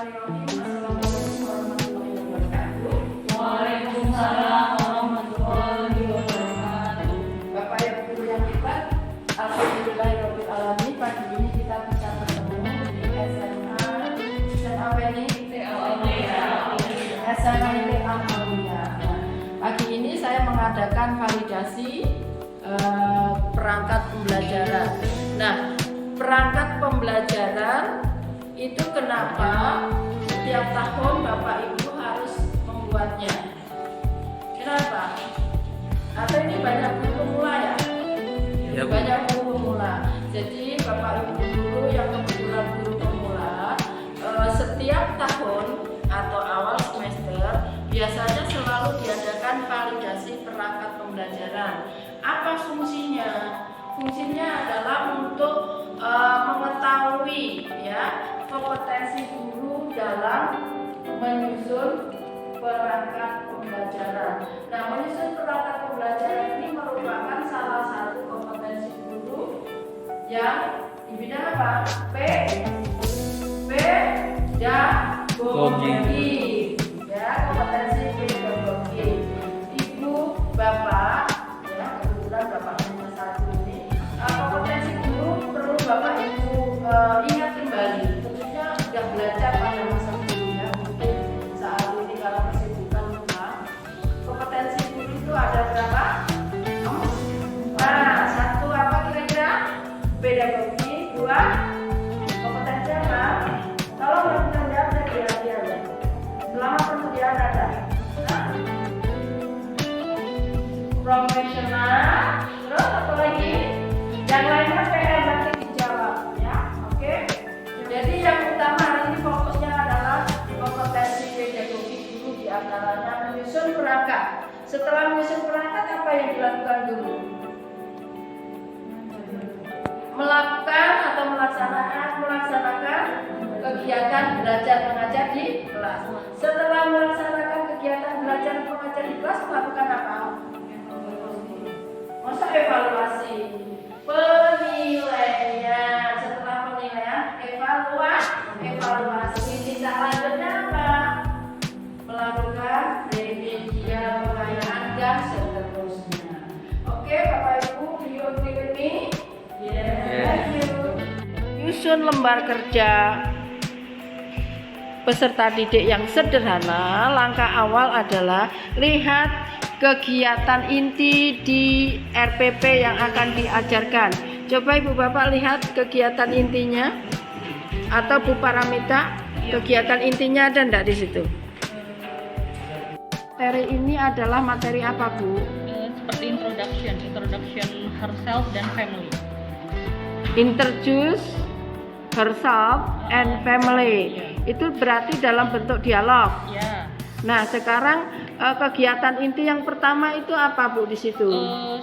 Bismillahirrahmanirrahim. Assalamualaikum warahmatullahi wabarakatuh. Waalaikumsalam warahmatullahi wabarakatuh. Bapak Ibu guru yang hebat, alhamdulillahirabbil alamin. Pagi ini kita bisa bertemu di SMA apa ini? SMA Al-Aulia. Pagi ini saya mengadakan validasi perangkat pembelajaran. Nah, perangkat pembelajaran itu kenapa setiap tahun Bapak Ibu harus membuatnya? Kenapa? Atau ini banyak guru pemula ya? Ya, Bu. Banyak guru pemula. Jadi Bapak Ibu guru yang kebetulan guru pemula, setiap tahun atau awal semester biasanya selalu diadakan validasi perangkat pembelajaran. Apa fungsinya? Fungsinya adalah untuk mengetahui ya kompetensi guru dalam menyusun perangkat pembelajaran. Nah, menyusun perangkat pembelajaran ini merupakan salah satu kompetensi guru yang di bidang apa? Pedagogi. Ya, kompetensi pedagogi. Ibu, Bapak, ya kebetulan Bapak nomor 1 ini, kompetensi guru perlu Bapak Ibu ingat kembali. Tentunya sudah belajar pada masa sebelumnya, mungkin saat ini kalau kesibukan lupa. Kompetensi guru itu ada berapa? Nah, satu apa kira-kira? Pedagogi. Dua, kompetensi apa? Kalau belum jawab saya kira-kira ya. Selama persediaan ada. Nah, profesional. Terus apa lagi? Yang lainnya PR nanti dijawab ya. Oke. Jadi yang utama hari ini fokusnya adalah kompetensi pedagogi guru, di antaranya menyusun perangkat. Setelah menyusun perangkat, apa yang dilakukan guru? Melakukan atau melaksanakan kegiatan belajar mengajar di kelas. Setelah melaksanakan kegiatan belajar mengajar di kelas, melakukan apa? Masa evaluasi, penilaian. Setelah penilaian, evaluasi. Tindak lanjutnya apa? Melakukan remedial, pengayaan dan seterusnya. Oke, Bapak Ibu, do you agree with me? Yes. Thank you. Nyusun lembar kerja peserta didik yang sederhana. Langkah awal adalah lihat kegiatan inti di RPP yang akan diajarkan. Coba Ibu Bapak lihat kegiatan intinya, atau Bu Paramita, kegiatan intinya ada enggak di situ? Materi ini adalah materi apa, Bu? Seperti introduction herself dan family. Introduce herself and family. Itu berarti dalam bentuk dialog. Ya. Nah, sekarang kegiatan inti yang pertama itu apa, Bu, di situ?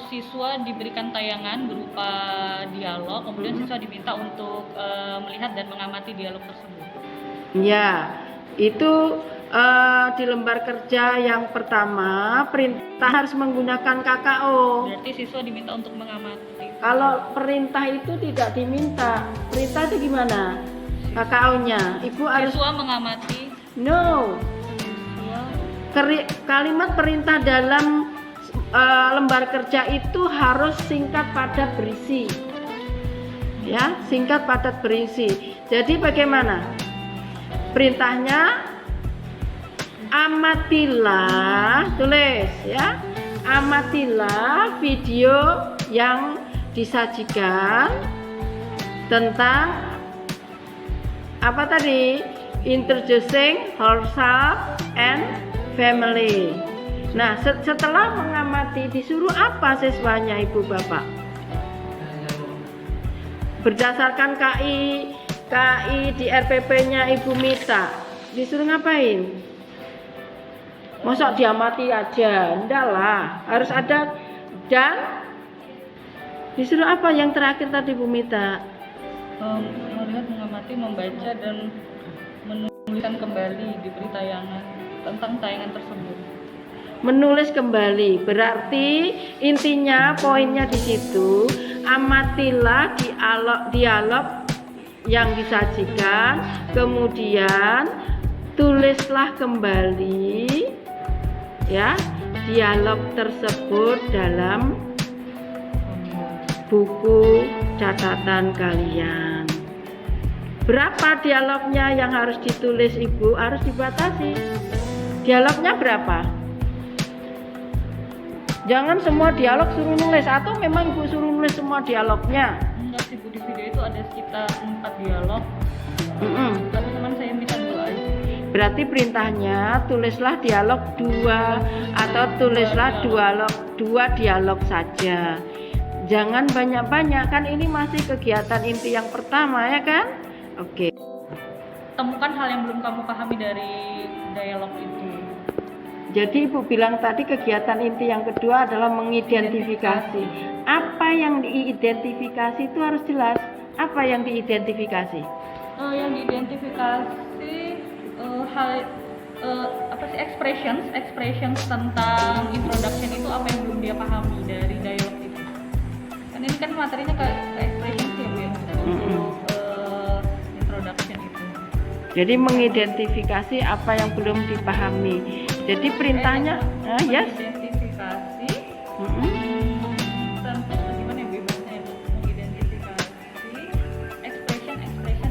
Siswa diberikan tayangan berupa dialog, kemudian siswa diminta untuk melihat dan mengamati dialog tersebut. Ya, itu di lembar kerja yang pertama perintah harus menggunakan KKO. Berarti siswa diminta untuk mengamati. Kalau perintah itu tidak diminta. Perintah itu gimana? KKO-nya. Ibu harus Siswa mengamati. no. Kalimat perintah dalam lembar kerja itu harus singkat padat berisi. Ya, singkat padat berisi. Jadi bagaimana? Perintahnya amatilah, tulis ya. Amatilah video yang disajikan tentang apa tadi? Introducing herself and family. Nah, setelah mengamati disuruh apa siswanya, Ibu Bapak? Berdasarkan KI di RPP-nya Ibu Mita, disuruh ngapain? Masa diamati aja? Enggak lah, harus ada. Dan disuruh apa yang terakhir tadi, Bu Mita? Melihat, mengamati, membaca dan menuliskan kembali, diberi tayangan tentang tayangan tersebut. Menulis kembali, berarti intinya poinnya di situ, amatilah dialog yang disajikan, kemudian tulislah kembali ya dialog tersebut dalam buku catatan kalian. Berapa dialognya yang harus ditulis Ibu? Harus dibatasi. Dialognya berapa? Jangan semua dialog suruh nulis, atau memang Ibu suruh nulis semua dialognya? Enggak sih Bu, di video itu ada sekitar 4 dialog. Tapi teman saya minta 2 aja. Berarti perintahnya tulislah dialog 2 atau tulislah dua dialog saja. Jangan banyak-banyak, kan ini masih kegiatan inti yang pertama ya kan? Oke. Temukan hal yang belum kamu pahami dari dialog itu. Jadi Ibu bilang tadi kegiatan inti yang kedua adalah mengidentifikasi. Apa yang diidentifikasi itu harus jelas. Apa yang diidentifikasi? Yang diidentifikasi hal apa sih, expressions tentang introduction itu apa yang belum dia pahami dari dialog itu. Kan ini kan materinya kayak expressions ya Bu ya, untuk introduction itu. Jadi mengidentifikasi apa yang belum dipahami. Jadi perintahnya yes. Mengidentifikasi tentang gimana ya bebasnya itu, mengidentifikasi expression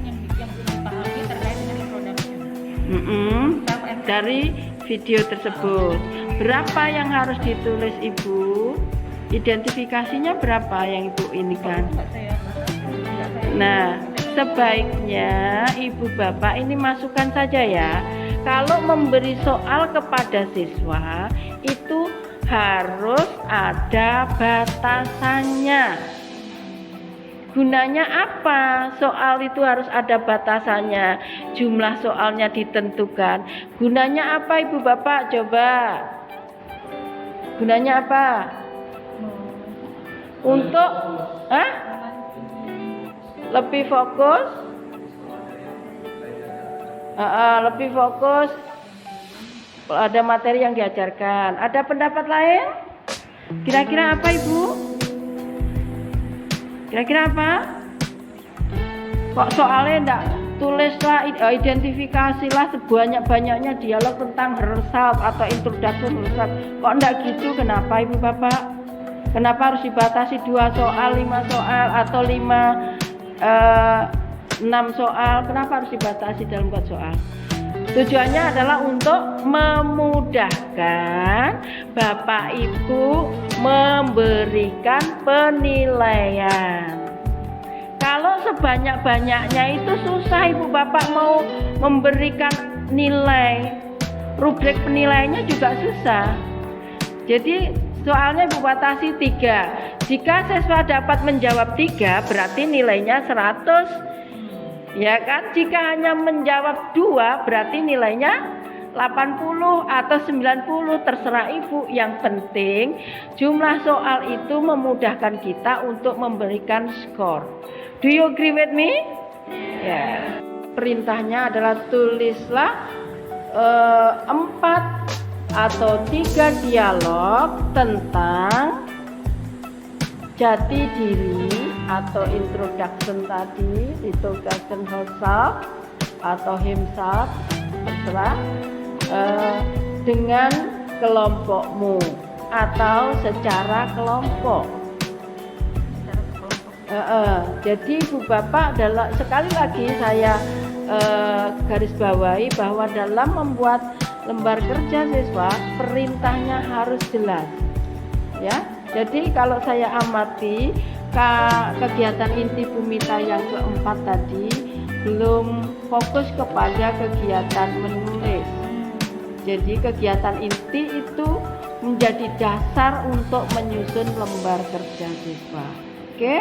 yang belum dipahami terkait dengan introduction. Dari video tersebut. Berapa yang harus ditulis Ibu? Identifikasinya berapa yang Ibu ini kan? Nah, sebaiknya Ibu Bapak ini masukkan saja ya. Kalau memberi soal kepada siswa itu harus ada batasannya. Gunanya apa? Soal itu harus ada batasannya. Jumlah soalnya ditentukan. Gunanya apa Ibu Bapak? Coba. Gunanya apa? Untuk lebih fokus. Lebih fokus ada materi yang diajarkan. Ada pendapat lain? Kira-kira apa Ibu? Kira-kira apa? Kok soalnya enggak tulislah, identifikasilah sebanyak-banyaknya dialog tentang herself atau introduction herself. Kok enggak gitu? Kenapa Ibu Bapak? Kenapa harus dibatasi 2 soal, 5 soal atau 6 soal? Kenapa harus dibatasi dalam buat soal? Tujuannya adalah untuk memudahkan Bapak Ibu memberikan penilaian. Kalau sebanyak-banyaknya itu susah Ibu Bapak mau memberikan nilai. Rubrik penilaiannya juga susah. Jadi soalnya Ibu batasi 3. Jika siswa dapat menjawab 3 berarti nilainya 100. Ya kan, jika hanya menjawab 2 berarti nilainya 80 atau 90, terserah Ibu. Yang penting jumlah soal itu memudahkan kita untuk memberikan skor. Do you agree with me? Ya. Perintahnya adalah tulislah 4 atau 3 dialog tentang jati diri atau introduction tadi, introduction herself atau himself, terserah, dengan kelompokmu atau secara kelompok. Jadi Ibu Bapak, sekali lagi saya garis bawahi bahwa dalam membuat lembar kerja siswa perintahnya harus jelas, ya. Jadi kalau saya amati kegiatan inti Bumita yang keempat tadi belum fokus kepada kegiatan menulis. Jadi kegiatan inti itu menjadi dasar untuk menyusun lembar kerja siswa. Oke?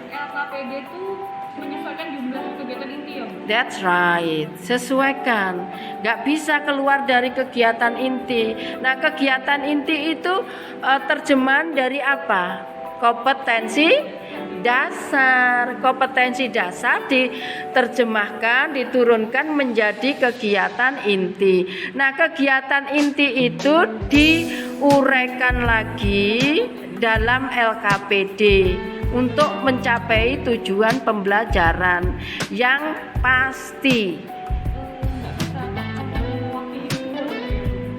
LKPD itu menyesuaikan jumlah kegiatan inti ya? That's right, sesuaikan. Gak bisa keluar dari kegiatan inti. Nah, kegiatan inti itu terjemahan dari apa? Kompetensi dasar. Kompetensi dasar diterjemahkan, diturunkan menjadi kegiatan inti. Nah, kegiatan inti itu diuraikan lagi dalam LKPD. untuk mencapai tujuan pembelajaran yang pasti. Nggak bisa mewakili itu.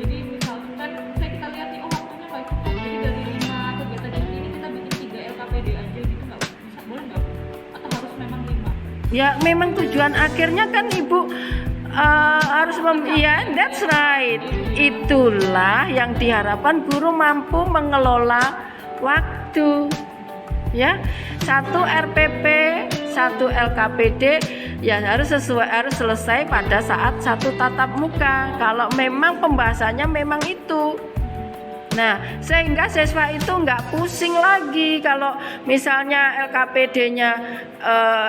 Jadi misalkan kita lihat nih, oh waktunya nggak cukup, jadi dari 5 kegiatan inti ini kita bikin 3 LKPD aja gitu, nggak bisa, boleh nggak? Atau harus memang 5? Ya memang tujuan akhirnya kan Ibu harus ya, that's right. Itulah yang diharapkan guru mampu mengelola waktu. Ya, 1 RPP, 1 LKPD ya harus selesai pada saat 1 tatap muka. Kalau memang pembahasannya memang itu. Nah, sehingga siswa itu nggak pusing lagi kalau misalnya LKPD-nya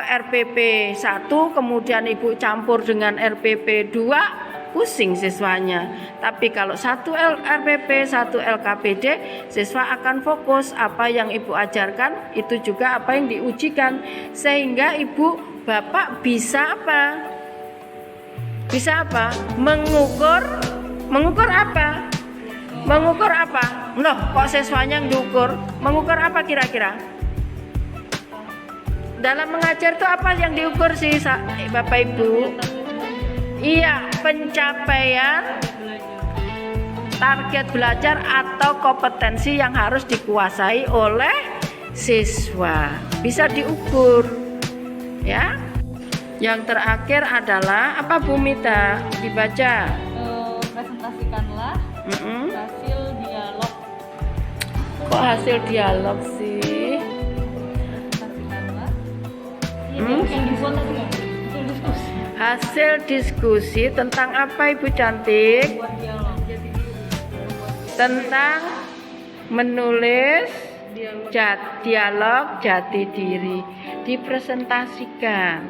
RPP 1, kemudian Ibu campur dengan RPP 2, pusing siswanya. Tapi kalau 1 RPP, 1 LKPD, siswa akan fokus apa yang Ibu ajarkan, itu juga apa yang diujikan. Sehingga Ibu, Bapak bisa apa? Bisa apa? Mengukur apa? Mengukur apa? Loh, kok siswanya diukur? Mengukur apa kira-kira? Dalam mengajar itu apa yang diukur sih, Bapak Ibu? Iya, pencapaian target belajar atau kompetensi yang harus dikuasai oleh siswa. Bisa diukur. Ya. Yang terakhir adalah apa, Bu Mita? Dibaca. Presentasikanlah hasil dialog. Kok hasil dialog sih? Presentasikanlah. Yang dibuat tadi nggak? Hasil diskusi. Hasil diskusi tentang apa, Ibu cantik? Buat dialog. Tentang menulis dialog jati diri, dipresentasikan.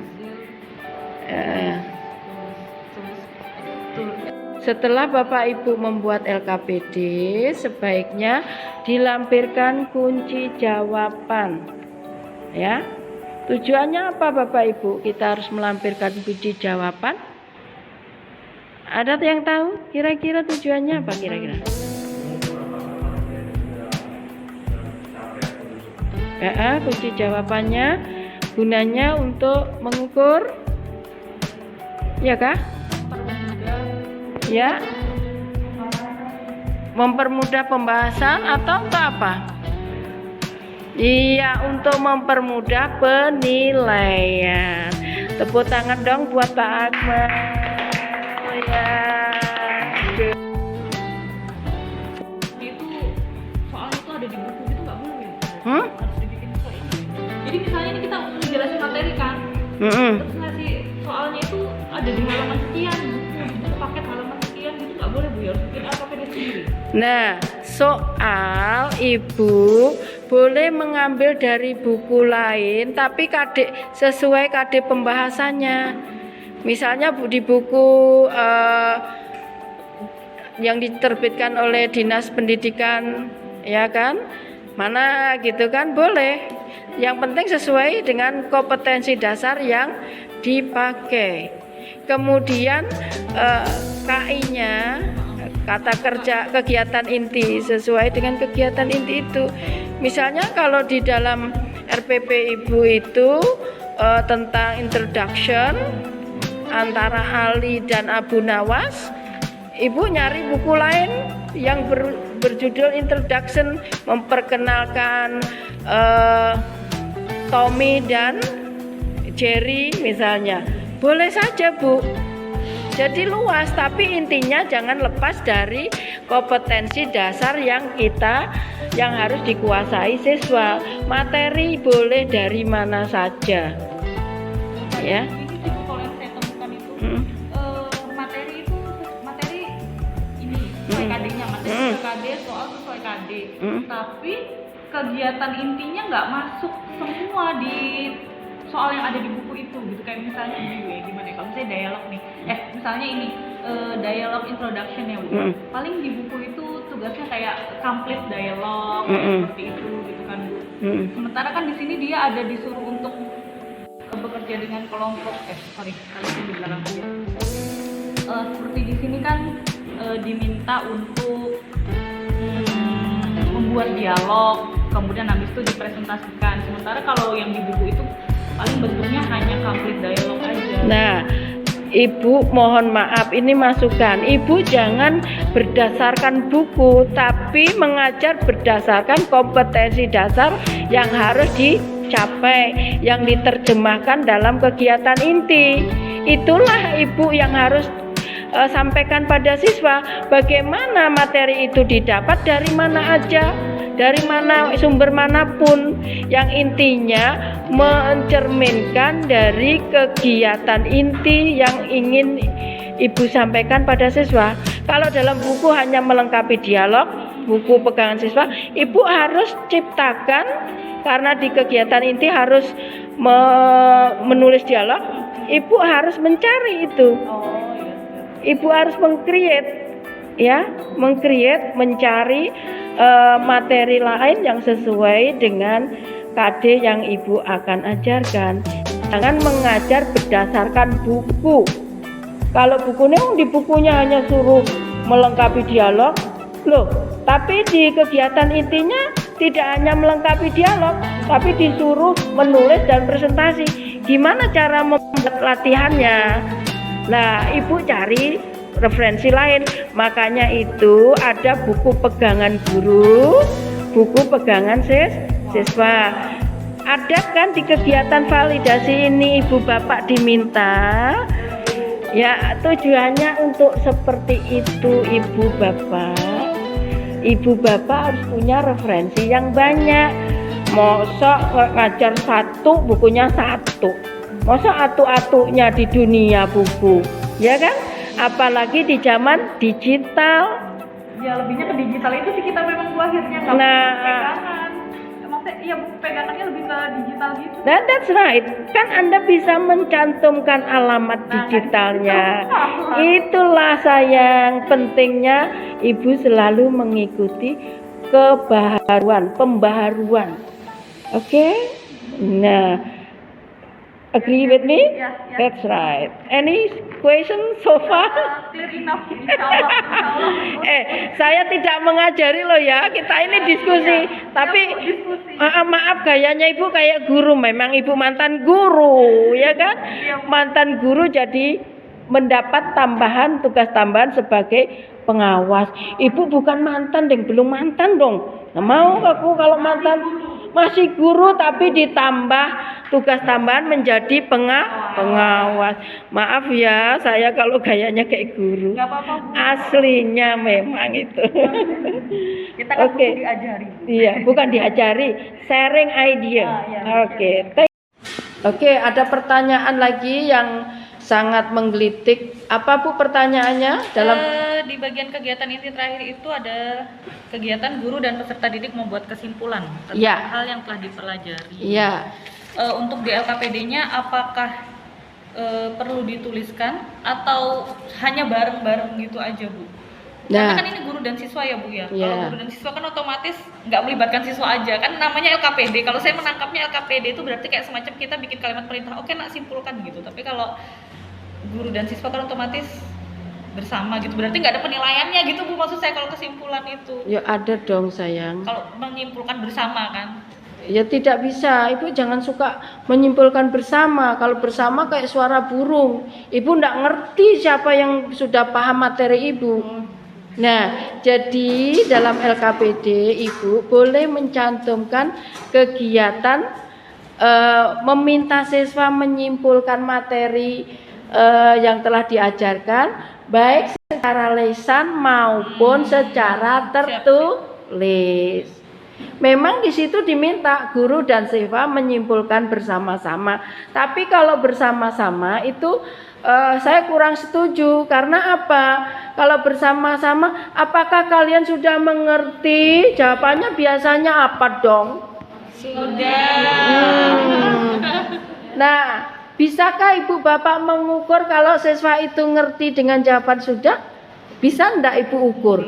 Setelah Bapak Ibu membuat LKPD, sebaiknya dilampirkan kunci jawaban. Ya. Tujuannya apa Bapak Ibu? Kita harus melampirkan kunci jawaban. Ada yang tahu kira-kira tujuannya apa kira-kira? Kunci jawabannya gunanya untuk mengukur, ya kah? Ya, mempermudah pembahasan atau untuk apa? Iya, untuk mempermudah penilaian. Tepuk tangan dong buat Pak Akmal. Ya. Itu soal itu ada di buku gitu nggak boleh? Harus dibikin soal ini. Jadi misalnya ini kita ngejelasin materi kan, terus ngasih soalnya itu ada di halaman sekian, buku paket halaman sekian gitu nggak boleh Bu, ya harus bikin LKPD sendiri. Nah, soal Ibu boleh mengambil dari buku lain, tapi sesuai KD pembahasannya. Misalnya di buku yang diterbitkan oleh Dinas Pendidikan, ya kan? Mana gitu kan, boleh. Yang penting sesuai dengan kompetensi dasar yang dipakai. Kemudian KI-nya, kata kerja kegiatan inti, sesuai dengan kegiatan inti itu. Misalnya kalau di dalam RPP Ibu itu tentang introduction antara Ali dan Abu Nawas, Ibu nyari buku lain yang berjudul introduction, memperkenalkan Tommy dan Jerry misalnya. Boleh saja Bu. Jadi luas, tapi intinya jangan lepas dari kompetensi dasar yang harus dikuasai siswa. Materi boleh dari mana saja. Ya. Ini kalau yang saya temukan itu materi ini sesuai KD-nya, materi sesuai KD, soal sesuai KD. Tapi kegiatan intinya nggak masuk semua di soal yang ada di buku itu gitu. Kayak misalnya gimana ya, kalau misalnya dialog nih, misalnya ini dialog introduction ya Bu, paling di buku itu tugasnya kayak complete dialog seperti itu gitu kan Bu. Sementara kan di sini dia ada disuruh untuk bekerja dengan kelompok kali ini di belakang aja. Seperti di sini kan diminta untuk membuat dialog, kemudian habis itu dipresentasikan. Sementara kalau yang di buku itu paling bentuknya hanya complete dialog aja. Nah, Ibu mohon maaf, ini masukan. Ibu jangan berdasarkan buku, tapi mengajar berdasarkan kompetensi dasar yang harus dicapai, yang diterjemahkan dalam kegiatan inti. Itulah Ibu yang harus sampaikan pada siswa. Bagaimana materi itu didapat, dari mana aja, dari mana, sumber manapun, yang intinya mencerminkan dari kegiatan inti yang ingin Ibu sampaikan pada siswa. Kalau dalam buku hanya melengkapi dialog, buku pegangan siswa, Ibu harus ciptakan, karena di kegiatan inti harus menulis dialog, Ibu harus mencari itu. Ibu harus meng-create, ya, mencari materi lain yang sesuai dengan KD yang Ibu akan ajarkan. Jangan mengajar berdasarkan buku. Kalau bukunya, di bukunya hanya suruh melengkapi dialog, loh, tapi di kegiatan intinya tidak hanya melengkapi dialog, tapi disuruh menulis dan presentasi. Gimana cara membuat latihannya? Nah, Ibu cari referensi lain. Makanya itu ada buku pegangan guru, buku pegangan siswa. Ada kan di kegiatan validasi ini Ibu Bapak diminta, ya, tujuannya untuk seperti itu. Ibu Bapak harus punya referensi yang banyak. Mosok ngajar satu, bukunya satu, mosok atu-atunya di dunia buku, ya kan? Apalagi di zaman digital. Ya lebihnya ke digital itu sih kita memang akhirnya nggak pegangan. Maksudnya iya buku pegangannya lebih ke digital gitu. That's right. Kan Anda bisa mencantumkan alamat digitalnya. Itulah sayang, pentingnya Ibu selalu mengikuti pembaharuan. Oke? Nah, agree with me? Yeah. That's right. Any question so far? Clear enough, insyaallah. Saya tidak mengajari loh ya. Kita ini diskusi. Tapi maaf, gayanya Ibu kayak guru. Memang Ibu mantan guru, ya kan? Mantan guru jadi mendapat tugas tambahan sebagai pengawas. Ibu bukan mantan, belum mantan dong. Nah, mau aku kalau mantan masih guru tapi ditambah tugas tambahan menjadi pengawas. Maaf ya, saya kalau gayanya kayak guru. Gak apa-apa, Bu. Aslinya memang itu. Kita kan butuh diajari. Iya, bukan diajari, sharing idea. Oke, ada pertanyaan lagi yang sangat menggelitik. Apa Bu pertanyaannya? Di bagian kegiatan inti terakhir itu ada kegiatan guru dan peserta didik membuat kesimpulan tentang hal yang telah dipelajari. Iya. Untuk di LKPD-nya apakah perlu dituliskan atau hanya bareng-bareng gitu aja, Bu? Karena kan ini guru dan siswa ya, Bu ya. Kalau guru dan siswa kan otomatis nggak melibatkan siswa aja. Kan namanya LKPD. Kalau saya menangkapnya LKPD itu berarti kayak semacam kita bikin kalimat perintah. Oke, nak simpulkan gitu. Tapi kalau guru dan siswa kan otomatis bersama gitu. Berarti nggak ada penilaiannya gitu, Bu, maksud saya kalau kesimpulan itu. Ya ada dong sayang. Kalau menyimpulkan bersama kan. Ya tidak bisa, Ibu jangan suka menyimpulkan bersama. Kalau bersama kayak suara burung. Ibu nggak ngerti siapa yang sudah paham materi Ibu. Nah, jadi dalam LKPD Ibu boleh mencantumkan kegiatan meminta siswa menyimpulkan materi yang telah diajarkan, baik secara lisan maupun secara tertulis. Memang di situ diminta guru dan siswa menyimpulkan bersama-sama. Tapi kalau bersama-sama itu saya kurang setuju. Karena apa? Kalau bersama-sama, apakah kalian sudah mengerti? Jawabannya biasanya apa dong? Sudah. Nah, bisakah Ibu Bapak mengukur kalau siswa itu ngerti dengan jawaban sudah? Bisa enggak Ibu ukur?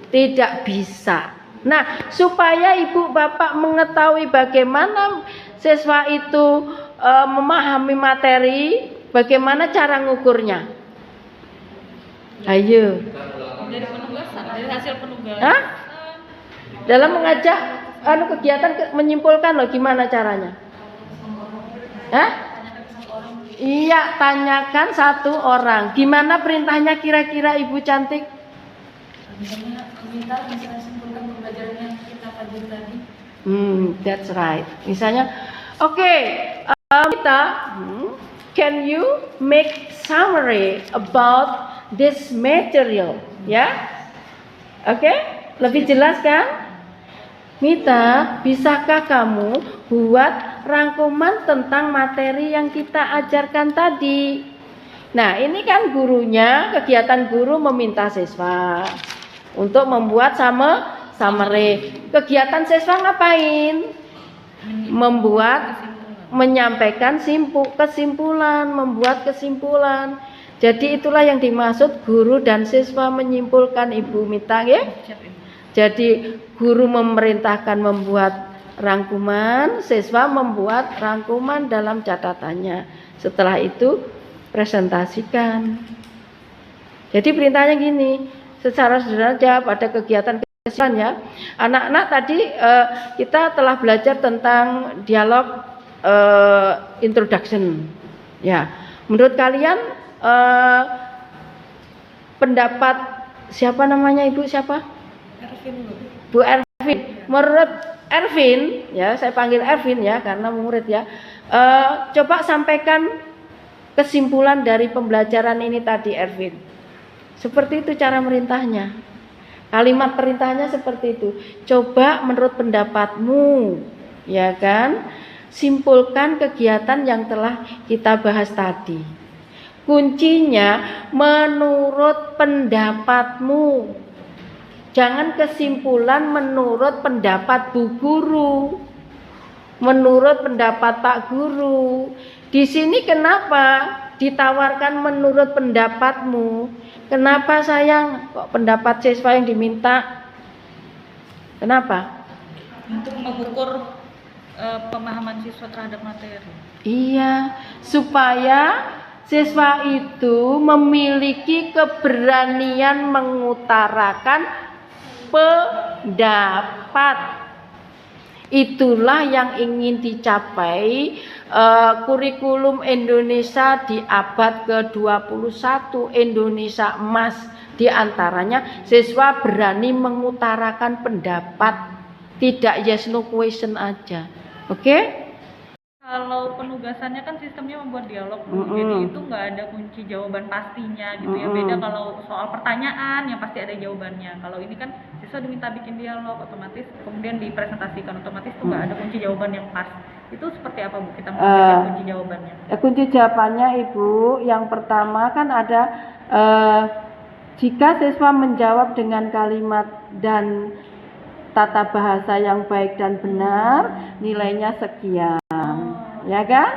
Tidak bisa. Nah, supaya Ibu Bapak mengetahui bagaimana siswa itu memahami materi, bagaimana cara ngukurnya? Ayo. Dari penugasan, dari hasil penugasan. Hah? Dalam mengajak? kegiatan menyimpulkan loh, gimana caranya? Hah? Iya, tanyakan satu orang. Gimana perintahnya kira-kira Ibu cantik? Minta bisa simpulkan pembelajaran yang kita pelajari tadi. That's right. Misalnya, kita, can you make summary about this material? Ya, lebih jelas kan? Mita, bisakah kamu buat rangkuman tentang materi yang kita ajarkan tadi? Nah, ini kan gurunya, kegiatan guru meminta siswa untuk membuat summary. Kegiatan siswa ngapain? Menyampaikan kesimpulan, membuat kesimpulan. Jadi itulah yang dimaksud guru dan siswa menyimpulkan, Ibu Mita, ya. Jadi guru memerintahkan membuat rangkuman, siswa membuat rangkuman dalam catatannya. Setelah itu presentasikan. Jadi perintahnya gini, secara sederhana pada kegiatan kesimpulan ya. Anak-anak tadi kita telah belajar tentang dialog introduction. Ya, menurut kalian pendapat siapa namanya Ibu siapa? Bu Ervin. Menurut Ervin, ya saya panggil Ervin ya karena murid ya. Coba sampaikan kesimpulan dari pembelajaran ini tadi, Ervin. Seperti itu cara merintahnya. Kalimat perintahnya seperti itu. Coba menurut pendapatmu, ya kan? Simpulkan kegiatan yang telah kita bahas tadi. Kuncinya menurut pendapatmu. Jangan kesimpulan menurut pendapat Bu Guru, menurut pendapat Pak Guru. Di sini kenapa ditawarkan menurut pendapatmu? Kenapa sayang kok pendapat siswa yang diminta? Kenapa? Untuk mengukur pemahaman siswa terhadap materi. Iya, supaya siswa itu memiliki keberanian mengutarakan pendapat. Itulah yang ingin dicapai kurikulum Indonesia di abad ke-21, Indonesia emas. Di antaranya siswa berani mengutarakan pendapat, tidak yes no question aja. Oke? Kalau penugasannya kan sistemnya membuat dialog, jadi itu nggak ada kunci jawaban pastinya gitu ya. Beda kalau soal pertanyaan yang pasti ada jawabannya. Kalau ini kan siswa diminta bikin dialog, otomatis kemudian dipresentasikan, otomatis itu nggak ada kunci jawaban yang pas. Itu seperti apa Bu kita mengetahui kunci jawabannya? Kunci jawabannya Ibu, yang pertama kan ada jika siswa menjawab dengan kalimat dan tata bahasa yang baik dan benar, nilainya sekian. Ya kan?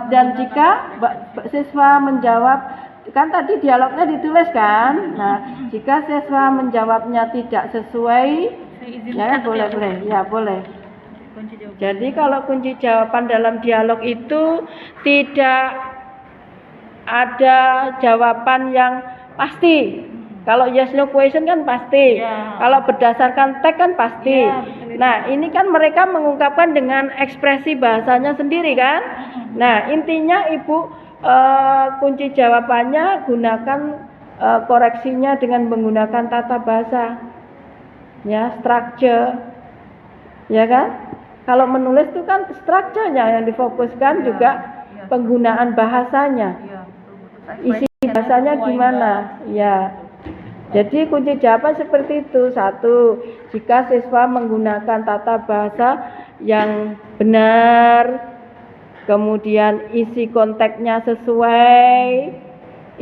Dan jika siswa menjawab, kan tadi dialognya ditulis kan? Nah, jika siswa menjawabnya tidak sesuai, ya boleh, ya boleh. Jadi kalau kunci jawaban dalam dialog itu tidak ada jawaban yang pasti. Kalau yes no question kan pasti. Ya. Kalau berdasarkan teks kan pasti. Ya, nah, ini kan mereka mengungkapkan dengan ekspresi bahasanya sendiri kan. Nah, intinya Ibu kunci jawabannya gunakan koreksinya dengan menggunakan tata bahasa. Ya, structure. Ya kan? Kalau menulis itu kan strukturnya yang difokuskan, juga penggunaan bahasanya. Isi bahasanya gimana? Ya. Jadi kunci jawaban seperti itu. Satu, jika siswa menggunakan tata bahasa yang benar, kemudian isi konteksnya sesuai.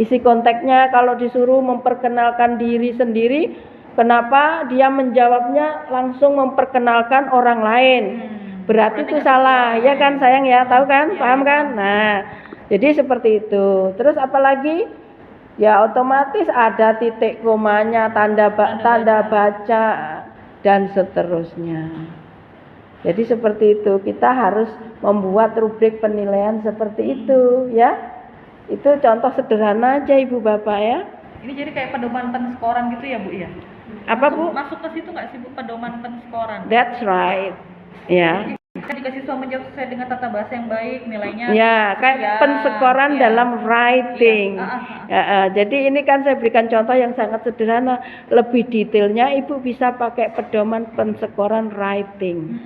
Isi konteksnya kalau disuruh memperkenalkan diri sendiri, kenapa dia menjawabnya langsung memperkenalkan orang lain? Berarti itu salah, ya kan sayang ya, tahu kan, paham kan? Nah, jadi seperti itu. Terus apalagi? Ya otomatis ada titik komanya, tanda baca dan seterusnya. Jadi seperti itu, kita harus membuat rubrik penilaian seperti itu ya. Itu contoh sederhana aja Ibu Bapak ya. Ini jadi kayak pedoman penskoran gitu ya Bu ya? Apa Bu? Masuk ke situ nggak sih Bu, pedoman penskoran? That's right. Ya. Jika siswa menjawab sesuai dengan tata bahasa yang baik, nilainya Ya, kayak sekian. penskoran Iya. dalam writing. Iya. Jadi ini kan saya berikan contoh yang sangat sederhana. Lebih detailnya Ibu bisa pakai pedoman penskoran writing.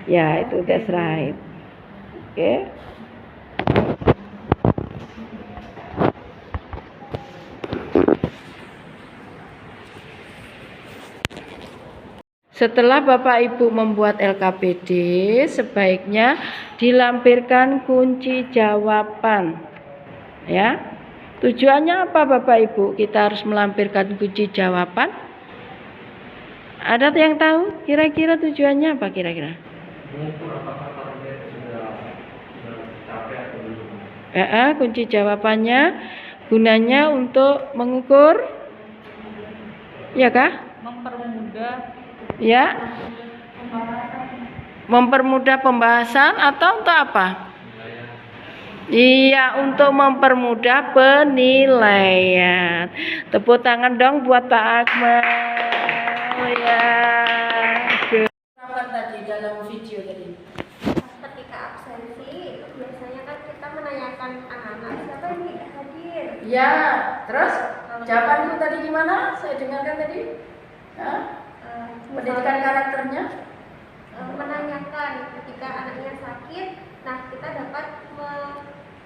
Ya, itu that's right. Oke. Setelah Bapak Ibu membuat LKPD, sebaiknya dilampirkan kunci jawaban. Ya. Tujuannya apa Bapak Ibu? Kita harus melampirkan kunci jawaban. Ada yang tahu kira-kira tujuannya apa kira-kira? Kunci jawabannya gunanya untuk mengukur, ya kah? Ya, mempermudah pembahasan atau untuk apa? Iya, untuk mempermudah penilaian. Tepuk tangan dong buat Pak Akmal. Ya. Apa tadi dalam video tadi? Ketika absensi itu biasanya kan kita menanyakan anak-anak siapa yang tidak hadir. Ya, terus jawabanku tadi gimana? Saya dengarkan tadi. Pendidikan karakternya? Menanyakan ketika anaknya sakit, nah kita dapat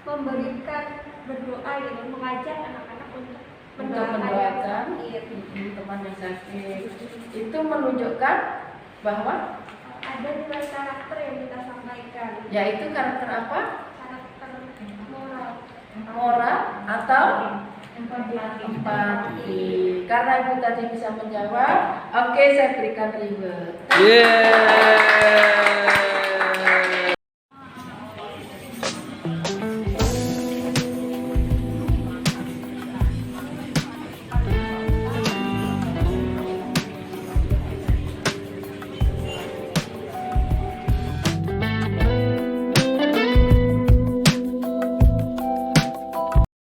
memberikan berdoa gitu, mengajak anak-anak untuk mendoakan teman yang sakit. Itu menunjukkan bahwa ada dua karakter yang kita sampaikan. yaitu karakter apa? Karakter moral. Moral atau empati. Karena Ibu tadi bisa menjawab, oke saya berikan reward. Yeah.